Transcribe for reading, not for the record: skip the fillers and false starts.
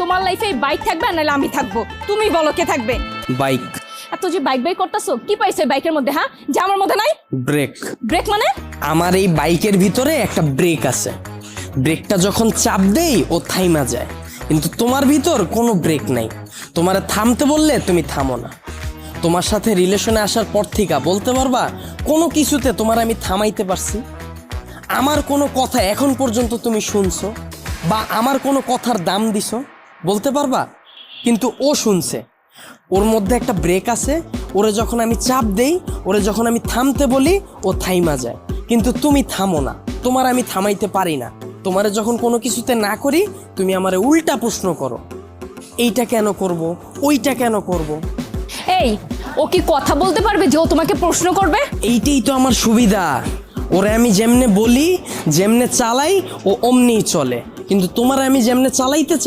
তোমার লাইফে বাইক থাকবে নাহলে আমি থাকবো, তুমি বলো কে থাকবে? বাইক। এত যে বাইক বাইক করতেছো, কি পাইছো বাইকের মধ্যে? হ্যাঁ, যে আমার মধ্যে নাই? ব্রেক। ব্রেক মানে? আমার এই বাইকের ভিতরে একটা ব্রেক আছে, ব্রেকটা যখন চাপ দেই ও থাইমা যায়, কিন্তু তোমার ভিতর কোনো ব্রেক নাই। তোমারে থামতে বললে তুমি থামো না। তোমার সাথে রিলেশনে আসার পর থেকে বলতে পারবা কোনো কিছুতে তোমার আমি থামাইতে পারছি? আমার কোনো কথা এখন পর্যন্ত তুমি শুনছো বা আমার কোনো কথার দাম দিছো বলতে পারবা? কিন্তু ও শুনছে, ওর মধ্যে একটা ব্রেক আছে, ওরে যখন আমি চাপ দেই, ওরে যখন আমি থামতে বলি ও থাইমা যায়, কিন্তু তুমি থামো না। তোমার আমি থামাইতে পারি না। তোমারে যখন কোনো কিছুতে না করি তুমি আমারে উল্টা প্রশ্ন করো, এইটা কেন করব, ওইটা কেন করব। এই, ও কি কথা বলতে পারবে যে ও তোমাকে প্রশ্ন করবে? এইটাই তো আমার সুবিধা। ওরে আমি যেমনে বলি, যেমনে চালাই ও অমনিই চলে, কিন্তু তোমার আমি যেমনে চালাইতে চাই